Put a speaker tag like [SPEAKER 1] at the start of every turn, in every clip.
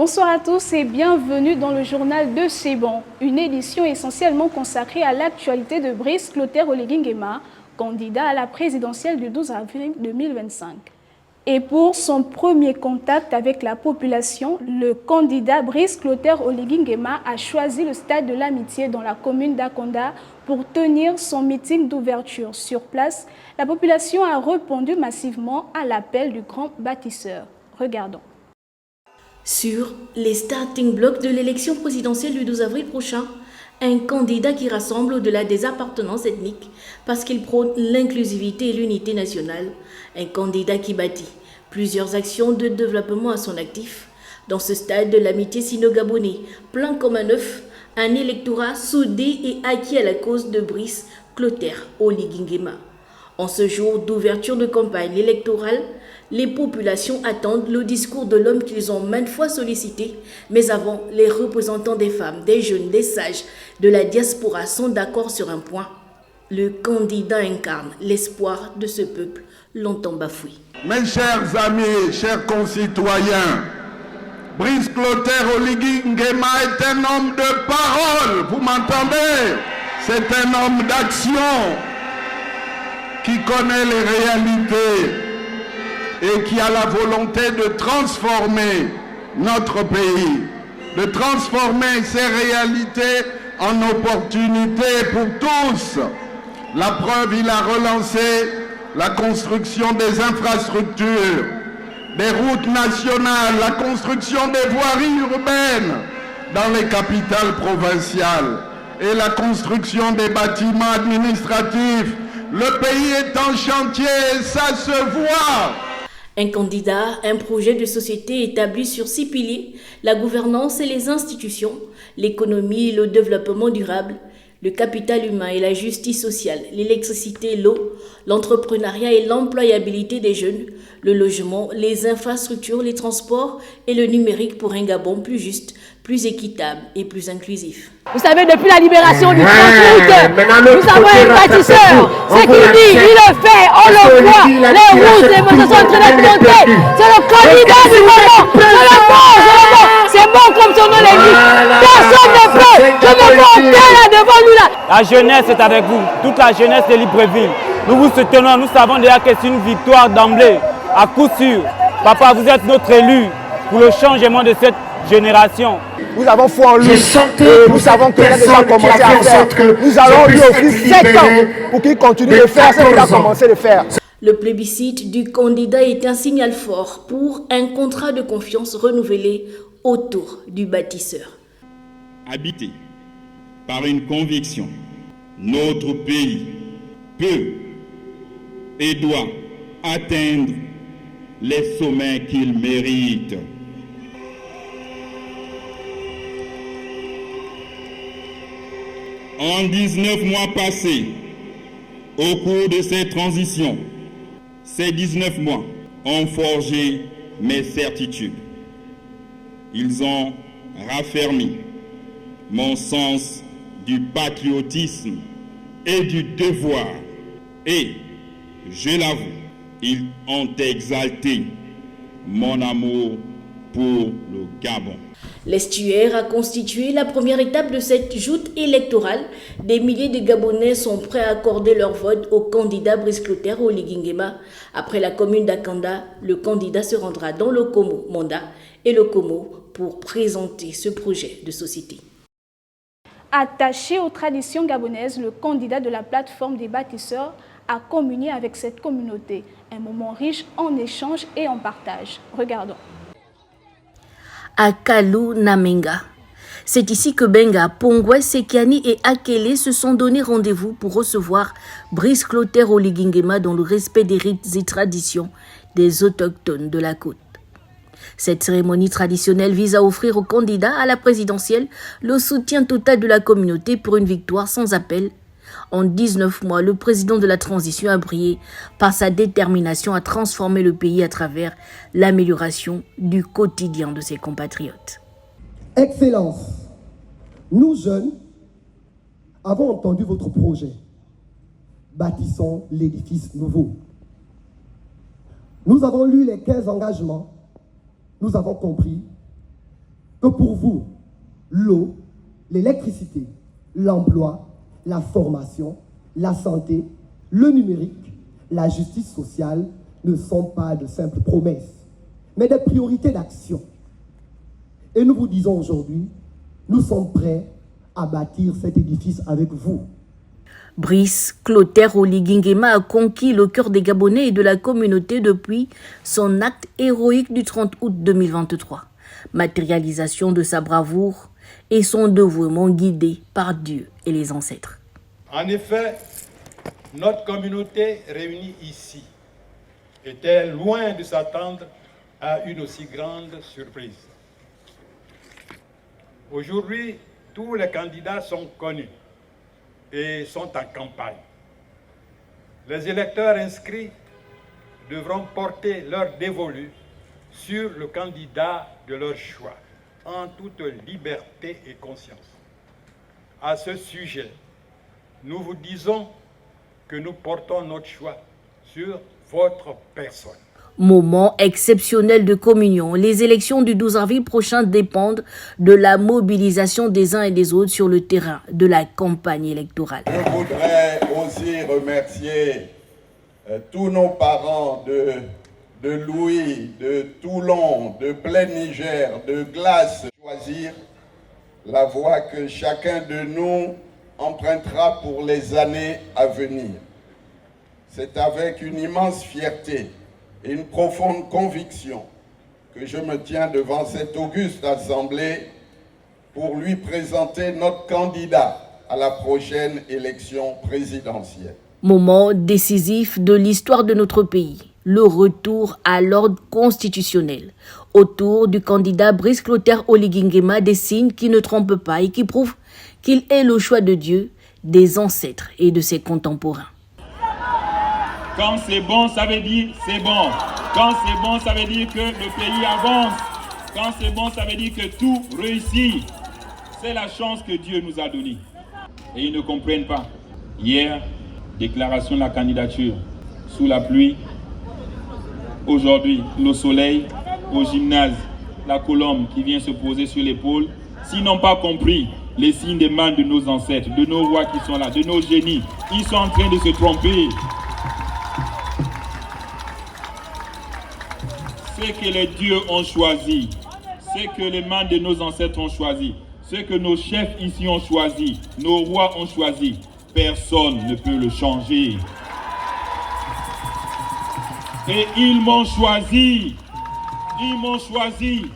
[SPEAKER 1] Bonsoir à tous et bienvenue dans le journal de C'est bon, une édition essentiellement consacrée à l'actualité de Brice Clotaire Oligui Nguema, candidat à la présidentielle du 12 avril 2025. Et pour son premier contact avec la population, le candidat Brice Clotaire Oligui Nguema a choisi le stade de l'Amitié dans la commune d'Akonda pour tenir son meeting d'ouverture. Sur place, la population a répondu massivement à l'appel du grand bâtisseur. Regardons.
[SPEAKER 2] Sur les starting blocks de l'élection présidentielle du 12 avril prochain, un candidat qui rassemble au-delà des appartenances ethniques parce qu'il prône l'inclusivité et l'unité nationale, un candidat qui bâtit plusieurs actions de développement à son actif. Dans ce stade de l'amitié sino-gabonais, plein comme un œuf, un électorat soudé et acquis à la cause de Brice Clotaire Oligui Nguema. En ce jour d'ouverture de campagne électorale, les populations attendent le discours de l'homme qu'ils ont maintes fois sollicité. Mais avant, les représentants des femmes, des jeunes, des sages, de la diaspora sont d'accord sur un point. Le candidat incarne l'espoir de ce peuple longtemps bafoué.
[SPEAKER 3] Mes chers amis, chers concitoyens, Brice Clotaire Oligui Nguema est un homme de parole, vous m'entendez? C'est un homme d'action qui connaît les réalités et qui a la volonté de transformer notre pays, de transformer ces réalités en opportunités pour tous. La preuve, il a relancé la construction des infrastructures, des routes nationales, la construction des voiries urbaines dans les capitales provinciales et la construction des bâtiments administratifs. Le pays est en chantier et ça se voit.
[SPEAKER 2] Un candidat, un projet de société établi sur 6 piliers, la gouvernance et les institutions, l'économie et le développement durable, le capital humain et la justice sociale, l'électricité et l'eau, l'entrepreneuriat et l'employabilité des jeunes, le logement, les infrastructures, les transports et le numérique pour un Gabon plus juste, plus équitable et plus inclusif.
[SPEAKER 4] Vous savez, depuis la libération du 30 août, nous avons un bâtisseur. Ce qu'il dit, il le fait, on le voit. Les routes, les motos sont en train de monter. C'est le candidat du moment. C'est bon comme son nom l'indique. Personne ne peut. Je me monter là devant lui là.
[SPEAKER 5] La jeunesse est avec vous, toute la jeunesse de Libreville. Nous vous soutenons, nous savons déjà que c'est une victoire d'emblée, à coup sûr. Papa, vous êtes notre élu pour le changement de cette génération.
[SPEAKER 6] Nous avons foi en lui. Nous savons qu'il a déjà commencé à faire. Nous allons lui offrir 7 ans pour qu'il continue de faire ce qu'il a commencé de faire.
[SPEAKER 2] Le plébiscite du candidat est un signal fort pour un contrat de confiance renouvelé autour du bâtisseur.
[SPEAKER 7] Habité par une conviction, notre pays peut et doit atteindre les sommets qu'il mérite. En 19 mois passés, au cours de cette transition, ces 19 mois ont forgé mes certitudes. Ils ont raffermi mon sens du patriotisme et du devoir. Et, je l'avoue, ils ont exalté mon amour pour le Gabon.
[SPEAKER 2] L'estuaire a constitué la première étape de cette joute électorale. Des milliers de Gabonais sont prêts à accorder leur vote au candidat Brice Clotaire Oligui Nguema. Après la commune d'Akanda, le candidat se rendra dans le Komo Manda et le Komo pour présenter ce projet de société.
[SPEAKER 1] Attaché aux traditions gabonaises, le candidat de la plateforme des bâtisseurs a communié avec cette communauté. Un moment riche en échanges et en partage. Regardons.
[SPEAKER 2] À Kalou Namenga. C'est ici que Benga, Pongwe, Sekiani et Akele se sont donné rendez-vous pour recevoir Brice Clotaire Oligui Nguema dans le respect des rites et traditions des autochtones de la côte. Cette cérémonie traditionnelle vise à offrir aux candidats à la présidentielle le soutien total de la communauté pour une victoire sans appel. En 19 mois, le président de la transition a brillé par sa détermination à transformer le pays à travers l'amélioration du quotidien de ses compatriotes.
[SPEAKER 8] Excellence, nous jeunes avons entendu votre projet. Bâtissons l'édifice nouveau. Nous avons lu les 15 engagements. Nous avons compris que pour vous, l'eau, l'électricité, l'emploi, la formation, la santé, le numérique, la justice sociale ne sont pas de simples promesses, mais des priorités d'action. Et nous vous disons aujourd'hui, nous sommes prêts à bâtir cet édifice avec vous.
[SPEAKER 2] Brice Clotaire Oligui Nguema a conquis le cœur des Gabonais et de la communauté depuis son acte héroïque du 30 août 2023. Matérialisation de sa bravoure et son dévouement guidé par Dieu et les ancêtres.
[SPEAKER 9] En effet, notre communauté réunie ici était loin de s'attendre à une aussi grande surprise. Aujourd'hui, tous les candidats sont connus et sont en campagne. Les électeurs inscrits devront porter leur dévolu sur le candidat de leur choix, en toute liberté et conscience. À ce sujet, nous vous disons que nous portons notre choix sur votre personne.
[SPEAKER 2] Moment exceptionnel de communion. Les élections du 12 avril prochain dépendent de la mobilisation des uns et des autres sur le terrain de la campagne électorale.
[SPEAKER 3] Je voudrais aussi remercier tous nos parents de Louis, de Toulon, de Plein Niger, de Glace. Choisir la voie que chacun de nous empruntera pour les années à venir. C'est avec une immense fierté et une profonde conviction que je me tiens devant cette auguste assemblée pour lui présenter notre candidat à la prochaine élection présidentielle.
[SPEAKER 2] Moment décisif de l'histoire de notre pays, le retour à l'ordre constitutionnel. Autour du candidat Brice Clotaire Oligui Nguema, des signes qui ne trompent pas et qui prouvent qu'il est le choix de Dieu, des ancêtres et de ses contemporains.
[SPEAKER 7] Quand c'est bon, ça veut dire c'est bon. Quand c'est bon, ça veut dire que le pays avance. Quand c'est bon, ça veut dire que tout réussit. C'est la chance que Dieu nous a donnée. Et ils ne comprennent pas. Hier, déclaration de la candidature sous la pluie. Aujourd'hui, le soleil au gymnase, la colombe qui vient se poser sur l'épaule. S'ils n'ont pas compris les signes des mains de nos ancêtres, de nos rois qui sont là, de nos génies, ils sont en train de se tromper. Ce que les dieux ont choisi, ce que les mains de nos ancêtres ont choisi, ce que nos chefs ici ont choisi, nos rois ont choisi, personne ne peut le changer. Et ils m'ont choisi. Ils m'ont choisi.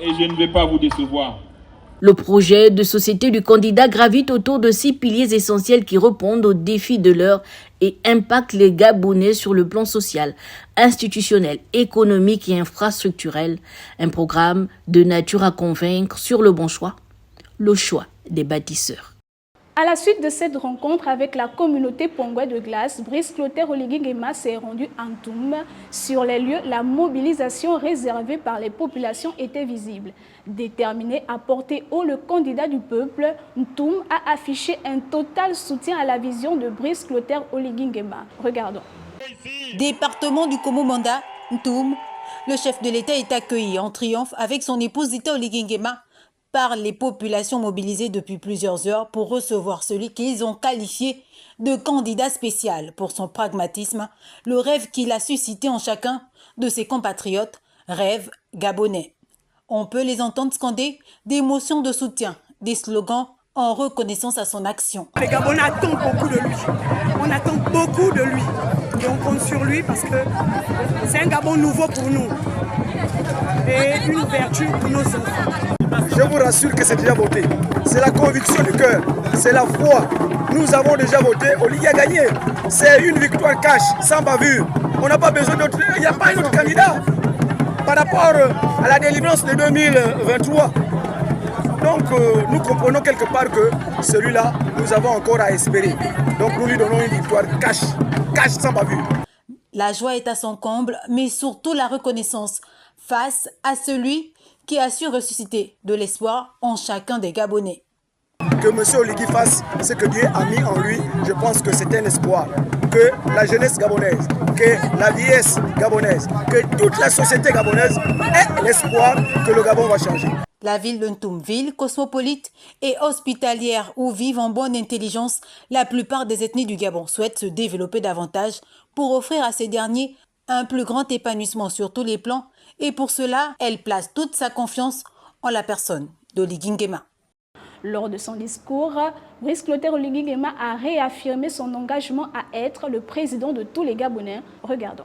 [SPEAKER 7] Et je ne vais pas vous décevoir.
[SPEAKER 2] Le projet de société du candidat gravite autour de 6 piliers essentiels qui répondent aux défis de l'heure et impactent les Gabonais sur le plan social, institutionnel, économique et infrastructurel. Un programme de nature à convaincre sur le bon choix, le choix des bâtisseurs.
[SPEAKER 1] À la suite de cette rencontre avec la communauté pongouais de Glace, Brice Clotaire Oligui Nguema s'est rendu à Ntoum. Sur les lieux, la mobilisation réservée par les populations était visible. Déterminé à porter haut le candidat du peuple, Ntoum a affiché un total soutien à la vision de Brice Clotaire Oligui Nguema. Regardons.
[SPEAKER 10] Département du Komomanda, Ntoum, le chef de l'État est accueilli en triomphe avec son épouse Dita Oligui Nguema par les populations mobilisées depuis plusieurs heures pour recevoir celui qu'ils ont qualifié de candidat spécial pour son pragmatisme, le rêve qu'il a suscité en chacun de ses compatriotes, rêve gabonais. On peut les entendre scander des motions de soutien, des slogans en reconnaissance à son action.
[SPEAKER 11] Les Gabonais attendent beaucoup de lui. On attend beaucoup de lui. Et on compte sur lui parce que c'est un Gabon nouveau pour nous. Et une ouverture pour nos enfants.
[SPEAKER 6] Je vous rassure que c'est déjà voté. C'est la conviction du cœur. C'est la foi. Nous avons déjà voté. Oligui a gagné. C'est une victoire cash, sans bavure. On n'a pas besoin d'autre. Il n'y a pas un autre candidat. Par rapport à la délivrance de 2023. Donc nous comprenons quelque part que celui-là, nous avons encore à espérer. Donc nous lui donnons une victoire cash sans bavure.
[SPEAKER 10] La joie est à son comble, mais surtout la reconnaissance face à celui qui a su ressusciter de l'espoir en chacun des Gabonais.
[SPEAKER 6] que M. Oligui fasse ce que Dieu a mis en lui, je pense que c'est un espoir. Que la jeunesse gabonaise, que la vieillesse gabonaise, que toute la société gabonaise ait l'espoir que le Gabon va changer.
[SPEAKER 10] La ville de Ntoum, ville cosmopolite et hospitalière où vivent en bonne intelligence la plupart des ethnies du Gabon, souhaite se développer davantage pour offrir à ces derniers un plus grand épanouissement sur tous les plans, et pour cela, elle place toute sa confiance en la personne d'Oligui Nguema.
[SPEAKER 1] Lors de son discours, Brice Clotaire Oligui Nguema a réaffirmé son engagement à être le président de tous les Gabonais. Regardons.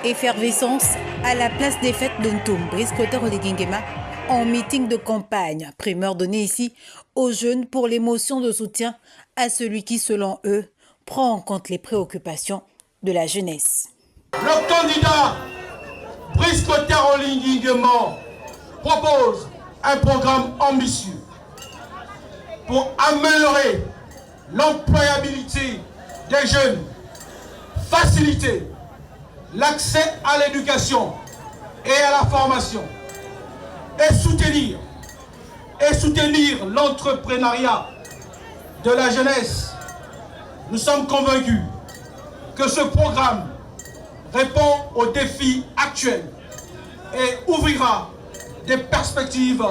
[SPEAKER 10] Effervescence à la place des fêtes de Ntoum, Brice Clotaire Oligui Nguema en meeting de campagne. Primeur donné ici aux jeunes pour l'émotion de soutien à celui qui, selon eux, prend en compte les préoccupations de la jeunesse.
[SPEAKER 12] Le candidat Brice Clotaire Oligui Nguema propose un programme ambitieux pour améliorer l'employabilité des jeunes, faciliter l'accès à l'éducation et à la formation et soutenir l'entrepreneuriat de la jeunesse. Nous sommes convaincus que ce programme répond aux défis actuels et ouvrira des perspectives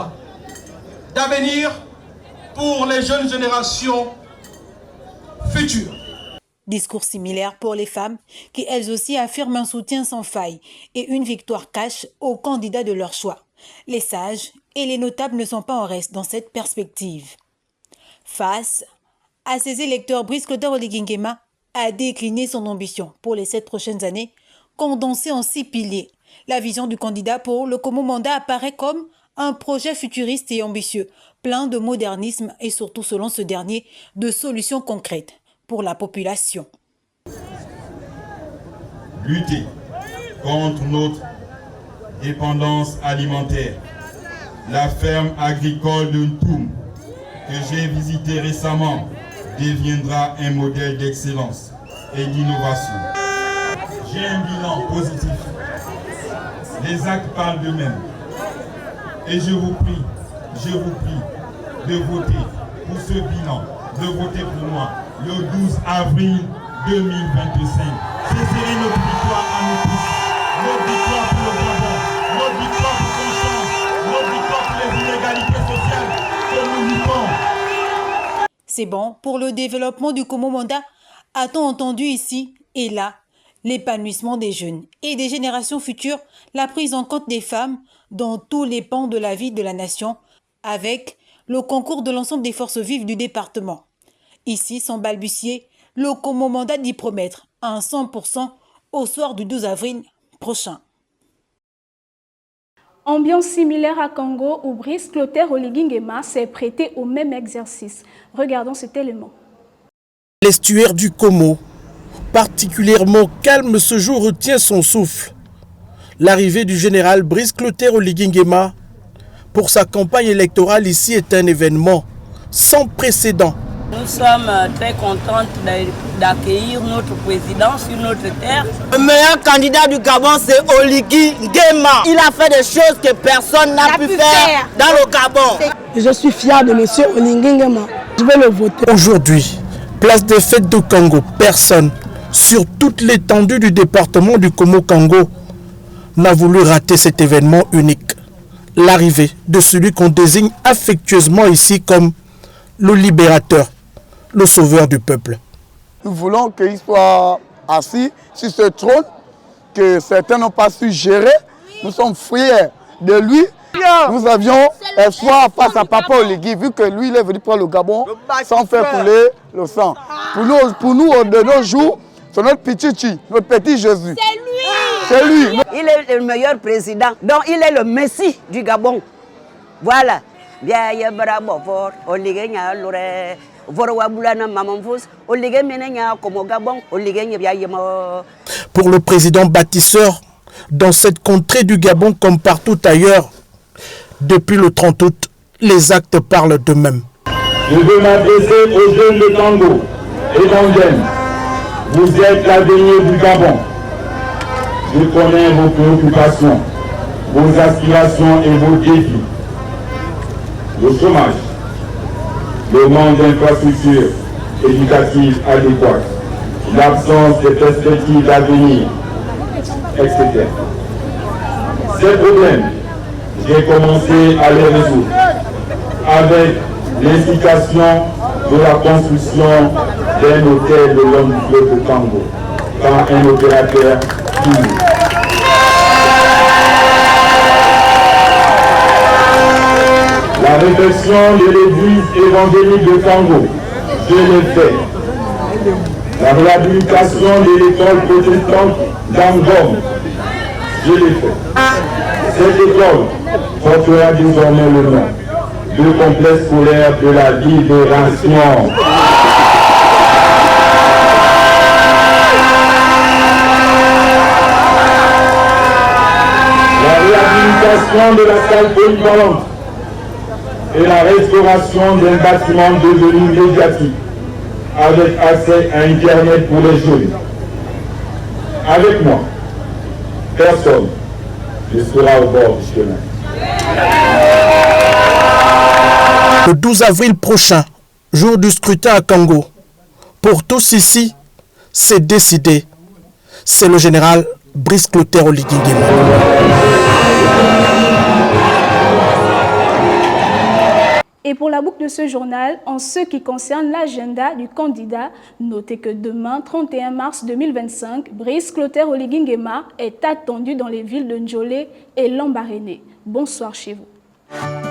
[SPEAKER 12] d'avenir pour les jeunes générations futures.
[SPEAKER 10] Discours similaire pour les femmes qui elles aussi affirment un soutien sans faille et une victoire cash aux candidats de leur choix. Les sages et les notables ne sont pas en reste dans cette perspective. Face à ses électeurs, Brice Clotaire Oligui Nguema a décliné son ambition pour les 7 prochaines années, condensée en 6 piliers. La vision du candidat pour le Komo mandat apparaît comme un projet futuriste et ambitieux, plein de modernisme et surtout, selon ce dernier, de solutions concrètes pour la population.
[SPEAKER 7] Lutter contre notre dépendance alimentaire. La ferme agricole de Ntoum, que j'ai visitée récemment, deviendra un modèle d'excellence et d'innovation. J'ai un bilan positif. Les actes parlent d'eux-mêmes. Et je vous prie de voter pour ce bilan, de voter pour moi le 12 avril 2025. Ce serait notre victoire à nous tous. Notre victoire pour le Gabon, notre victoire pour qu'on change, notre victoire pour les inégalités sociales que nous luttons.
[SPEAKER 10] C'est bon pour le développement du Komo mandat. A-t-on entendu ici et là l'épanouissement des jeunes et des générations futures, la prise en compte des femmes dans tous les pans de la vie de la nation, avec le concours de l'ensemble des forces vives du département. Ici, sans balbutier, le Komo mandat d'y promettre un 100% au soir du 12 avril prochain.
[SPEAKER 1] Ambiance similaire à Congo où Brice Clotaire Oligui Nguema s'est prêté au même exercice. Regardons cet élément.
[SPEAKER 13] L'estuaire du Komo, particulièrement calme ce jour, retient son souffle. L'arrivée du général Brice Clotaire Oligui Nguema pour sa campagne électorale ici est un événement sans précédent.
[SPEAKER 14] Nous sommes très contents d'accueillir notre président sur notre terre.
[SPEAKER 15] Le meilleur candidat du Gabon, c'est Oligui Nguema. Il a fait des choses que personne n'a pu faire dans le Gabon.
[SPEAKER 16] Je suis fier de M. Oligui Nguema. Je vais le voter.
[SPEAKER 13] Aujourd'hui, place des fêtes de Congo, personne sur toute l'étendue du département du Komo-Kango n'a voulu rater cet événement unique. L'arrivée de celui qu'on désigne affectueusement ici comme le libérateur, le sauveur du peuple.
[SPEAKER 17] Nous voulons qu'il soit assis sur ce trône que certains n'ont pas su gérer. Nous sommes fiers de lui. Nous avions espoir face à Papa Oligui, vu que lui, il est venu prendre le Gabon sans faire couler le sang. Pour nous, de nos jours, c'est notre petit Jésus. C'est lui.
[SPEAKER 18] Il est le meilleur président. Donc, il est le Messie du Gabon. Voilà.
[SPEAKER 13] Pour le président bâtisseur, dans cette contrée du Gabon comme partout ailleurs, depuis le 30 août, les actes parlent d'eux-mêmes.
[SPEAKER 7] Je veux m'adresser aux jeunes de Congo et d'Angen. Vous êtes l'avenir du Gabon. Je connais vos préoccupations, vos aspirations et vos défis. Le chômage, le manque d'infrastructures éducatives adéquates, l'absence de perspectives d'avenir, etc. Ces problèmes, j'ai commencé à les résoudre avec l'indication de la construction d'un hôtel de long du fleuve de Congo par un opérateur privé. La réfection de l'église évangélique de Congo, je l'ai fait. La réhabilitation de l'école protestante d'Angom, je l'ai fait. Cette école portera désormais le nom de complexe scolaire de la Libération. La réhabilitation de la salle polyvalente et la restauration d'un bâtiment devenu médiatique avec accès à Internet pour les jeunes. Avec moi, personne ne sera au bord du chemin.
[SPEAKER 13] Le 12 avril prochain, jour du scrutin à Congo, pour tous ici, c'est décidé. C'est le général Brice Clotaire Oligui Nguema.
[SPEAKER 1] Et pour la boucle de ce journal, en ce qui concerne l'agenda du candidat, notez que demain, 31 mars 2025, Brice Clotaire Oligui Nguema est attendu dans les villes de Njolé et Lambaréné. Bonsoir chez vous.